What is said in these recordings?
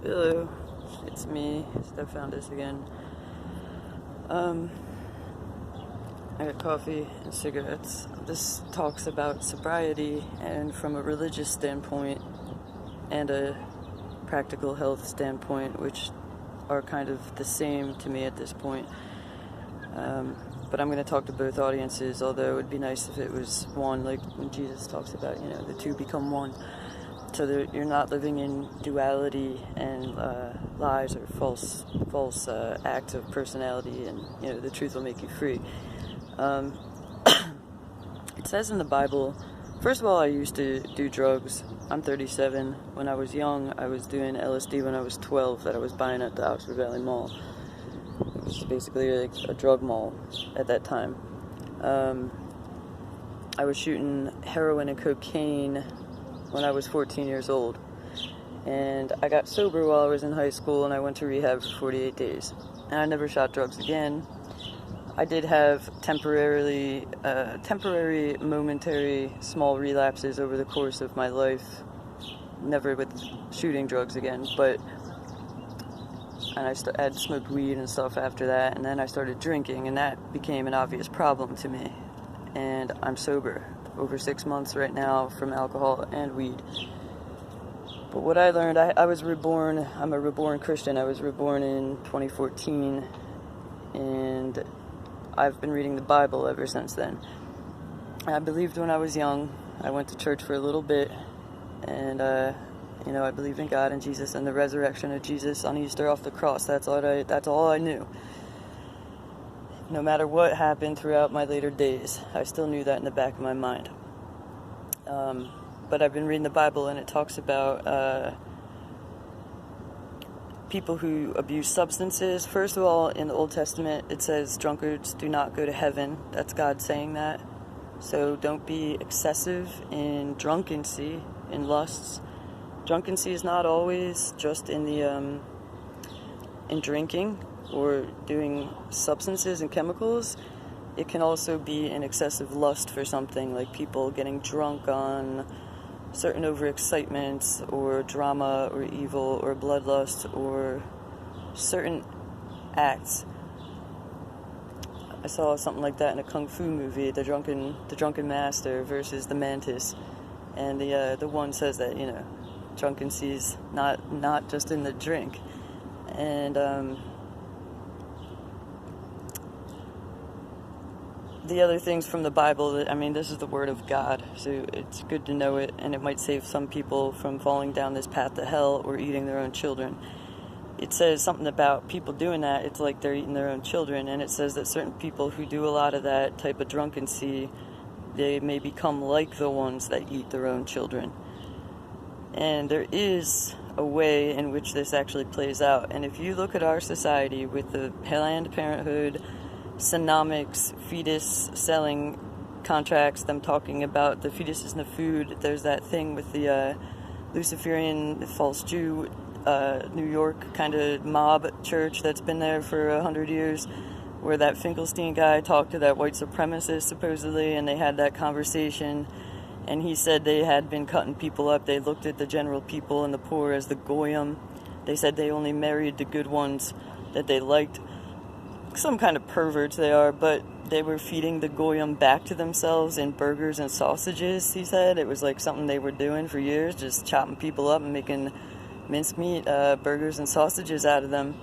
Hello, it's me, Steph again. I got coffee and cigarettes. This talks about sobriety, and from a religious standpoint and a practical health standpoint, which are kind of the same to me at this point. But I'm going to talk to both audiences, although it would be nice if it was one, like when Jesus talks about, the two become one. So that you're not living in duality and lies or false acts of personality, and the truth will make you free. It says in the Bible, first of all, I used to do drugs. I'm 37. When I was young, I was doing LSD when I was 12 that I was buying at the Oxford Valley Mall. It was basically like a drug mall at that time. I was shooting heroin and cocaine when I was 14 years old, and I got sober while I was in high school, and I went to rehab for 48 days, and I never shot drugs again. I did have temporary, momentary, small relapses over the course of my life, never with shooting drugs again, and I had smoked weed and stuff after that, and then I started drinking, and that became an obvious problem to me, and I'm sober. Over 6 months right now from alcohol and weed. But what I learned, I was reborn, I'm a reborn Christian. I was reborn in 2014, and I've been reading the Bible ever since then. I believed when I was young. I went to church for a little bit, and I believed in God and Jesus and the resurrection of Jesus on Easter off the cross. That's all I knew. No matter what happened throughout my later days, I still knew that in the back of my mind. But I've been reading the Bible, and it talks about people who abuse substances. First of all, in the Old Testament, it says drunkards do not go to heaven. That's God saying that. So don't be excessive in drunkency, in lusts. Drunkency is not always just in the in drinking or doing substances and chemicals. It can also be an excessive lust for something, like people getting drunk on certain overexcitements or drama or evil or bloodlust or certain acts. I saw something like that in a kung fu movie, the drunken master versus the mantis, and the one says that drunkency is not just in the drink, and the other things from the Bible, this is the Word of God, so it's good to know it, and it might save some people from falling down this path to hell or eating their own children. It says something about people doing that, it's like they're eating their own children, and it says that certain people who do a lot of that type of drunkency, they may become like the ones that eat their own children. And there is a way in which this actually plays out, and if you look at our society with the Planned Parenthood, Sonomics, fetus selling contracts, them talking about the fetuses in the food. There's that thing with the Luciferian false Jew, New York kind of mob church that's been there for 100 years, where that Finkelstein guy talked to that white supremacist supposedly, and they had that conversation, and he said they had been cutting people up. They looked at the general people and the poor as the goyim. They said they only married the good ones that they liked. Some kind of perverts they are, but they were feeding the goyim back to themselves in burgers and sausages, he said. It was like something they were doing for years, just chopping people up and making mincemeat burgers and sausages out of them.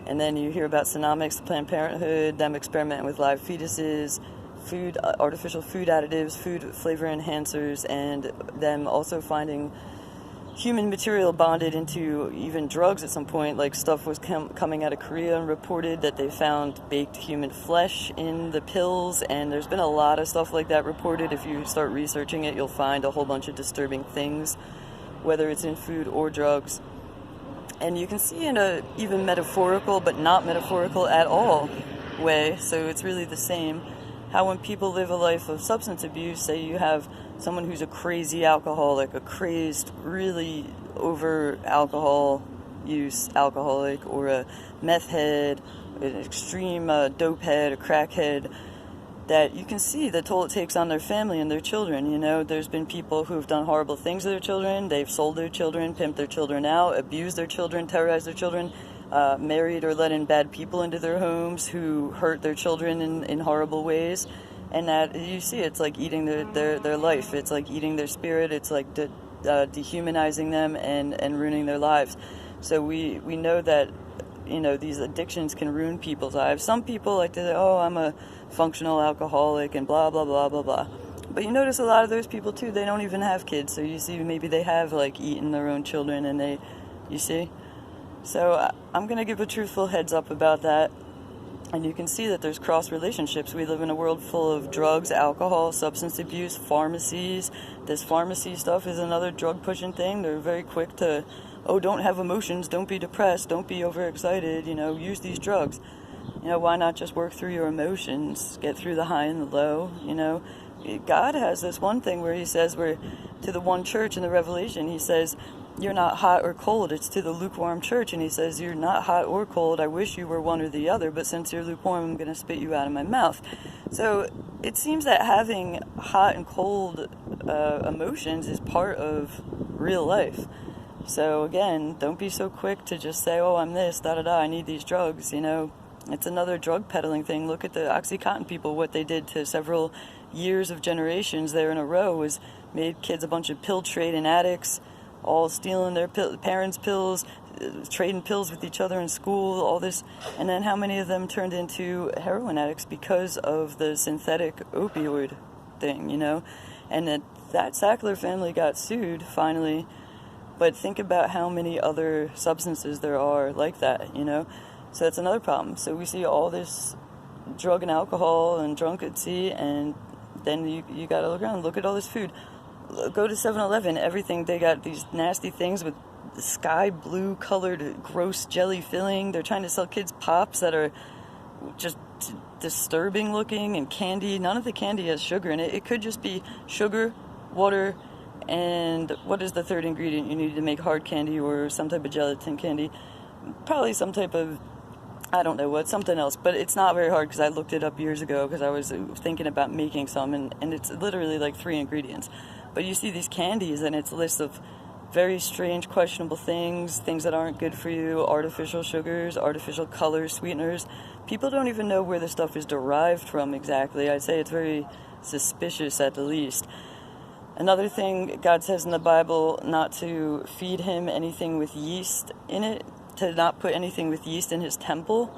And then you hear about Sonomics, Planned Parenthood, them experimenting with live fetuses, food, artificial food additives, food flavor enhancers, and them also finding human material bonded into even drugs at some point. Like stuff was coming out of Korea and reported that they found baked human flesh in the pills, and there's been a lot of stuff like that reported. If you start researching it, you'll find a whole bunch of disturbing things, whether it's in food or drugs. And you can see in a even metaphorical but not metaphorical at all way, so it's really the same, how when people live a life of substance abuse, say you have someone who's a crazy alcoholic, a crazed, really over alcohol use alcoholic, or a meth head, an extreme dope head, a crack head, that you can see the toll it takes on their family and their children. You know, there's been people who've done horrible things to their children. They've sold their children, pimped their children out, abused their children, terrorized their children, married or let in bad people into their homes who hurt their children in horrible ways. And that, you see, it's like eating their life. It's like eating their spirit. It's like dehumanizing them and ruining their lives. So we know that, you know, these addictions can ruin people's lives. Some people like to say, oh, I'm a functional alcoholic and blah, blah, blah, blah, blah. But you notice a lot of those people, too, they don't even have kids. So you see, maybe they have, like, eaten their own children and you see? So I'm going to give a truthful heads up about that. And you can see that there's cross relationships. We live in a world full of drugs, alcohol, substance abuse, pharmacies. This pharmacy stuff is another drug pushing thing. They're very quick to, oh, don't have emotions, don't be depressed, don't be overexcited, you know, use these drugs. You know, why not just work through your emotions, get through the high and the low, you know? God has this one thing where he says, where to the one church in the Revelation, he says, you're not hot or cold. It's to the lukewarm church, and he says, you're not hot or cold. I wish you were one or the other, but since you're lukewarm, I'm going to spit you out of my mouth. So it seems that having hot and cold emotions is part of real life. So again, don't be so quick to just say, oh, I'm this, da-da-da, I need these drugs, you know. It's another drug peddling thing. Look at the OxyContin people. What they did to several years of generations there in a row was made kids a bunch of pill trading addicts, all stealing their parents' pills, trading pills with each other in school, all this. And then how many of them turned into heroin addicts because of the synthetic opioid thing, you know? And that Sackler family got sued, finally. But think about how many other substances there are like that, you know? So that's another problem. So we see all this drug and alcohol and drunkency, and then you got to look around, look at all this food. Go to 7-Eleven, everything, they got these nasty things with sky blue colored gross jelly filling. They're trying to sell kids pops that are just disturbing looking, and candy. None of the candy has sugar in it. It could just be sugar, water, and what is the third ingredient you need to make hard candy or some type of gelatin candy? Probably some type of, I don't know what, something else, but it's not very hard because I looked it up years ago because I was thinking about making some, and it's literally like 3 ingredients. But you see these candies, and it's a list of very strange, questionable things that aren't good for you, artificial sugars, artificial colors, sweeteners. People don't even know where the stuff is derived from exactly. I'd say it's very suspicious at the least. Another thing, God says in the Bible not to feed him anything with yeast in it, to not put anything with yeast in his temple.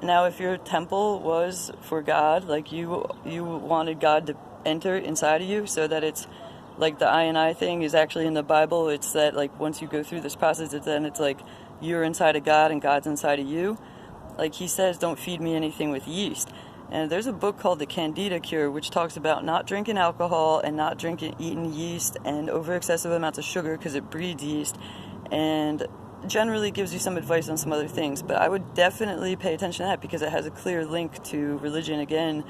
Now, if your temple was for God, like you wanted God to enter inside of you, so that it's like the I and I thing is actually in the Bible. It's that, like, once you go through this process, it's like you're inside of God and God's inside of you. Like he says, don't feed me anything with yeast. And there's a book called The Candida Cure, which talks about not drinking alcohol and not eating yeast and over excessive amounts of sugar because it breeds yeast, and generally gives you some advice on some other things. But I would definitely pay attention to that because it has a clear link to religion again.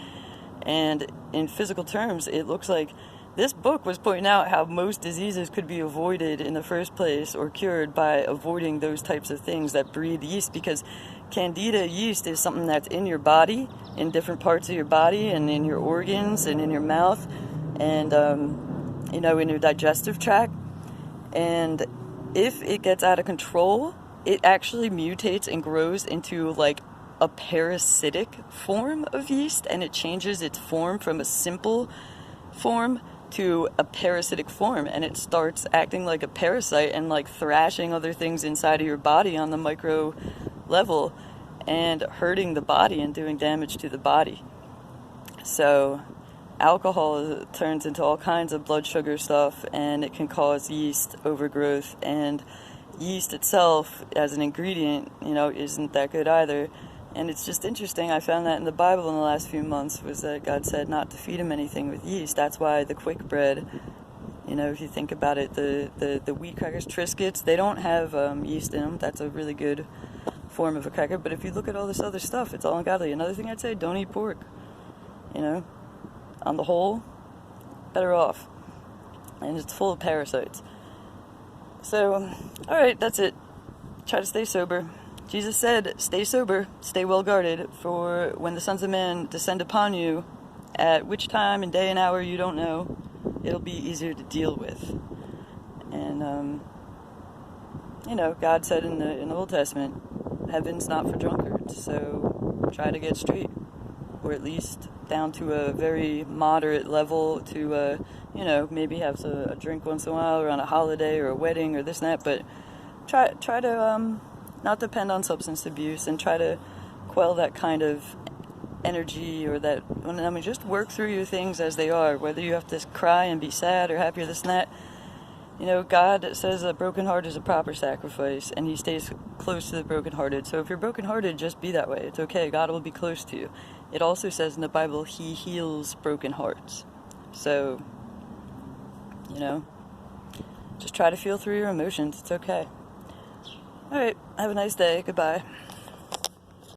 And in physical terms, it looks like this book was pointing out how most diseases could be avoided in the first place or cured by avoiding those types of things that breed yeast, because candida yeast is something that's in your body, in different parts of your body and in your organs and in your mouth and, in your digestive tract. And if it gets out of control, it actually mutates and grows into like a parasitic form of yeast, and it changes its form from a simple form to a parasitic form, and it starts acting like a parasite and like thrashing other things inside of your body on the micro level and hurting the body and doing damage to the body. So alcohol turns into all kinds of blood sugar stuff, and it can cause yeast overgrowth, and yeast itself as an ingredient, isn't that good either. And it's just interesting, I found that in the Bible in the last few months, was that God said not to feed him anything with yeast. That's why the quick bread, if you think about it, the wheat crackers, Triscuits, they don't have yeast in them. That's a really good form of a cracker. But if you look at all this other stuff, it's all ungodly. Another thing I'd say, don't eat pork. On the whole, better off. And it's full of parasites. So, alright, that's it. Try to stay sober. Jesus said, stay sober, stay well guarded, for when the sons of man descend upon you, at which time and day and hour you don't know, it'll be easier to deal with. And God said in the Old Testament, heaven's not for drunkards, so try to get straight, or at least down to a very moderate level to maybe have a drink once in a while, or on a holiday or a wedding or this and that, but try to not depend on substance abuse, and try to quell that kind of energy, or that, just work through your things as they are, whether you have to cry and be sad or happy or this and that. God says a broken heart is a proper sacrifice, and he stays close to the brokenhearted. So if you're brokenhearted, just be that way. It's okay. God will be close to you. It also says in the Bible, he heals broken hearts. So, just try to feel through your emotions. It's okay. All right. Have a nice day. Goodbye.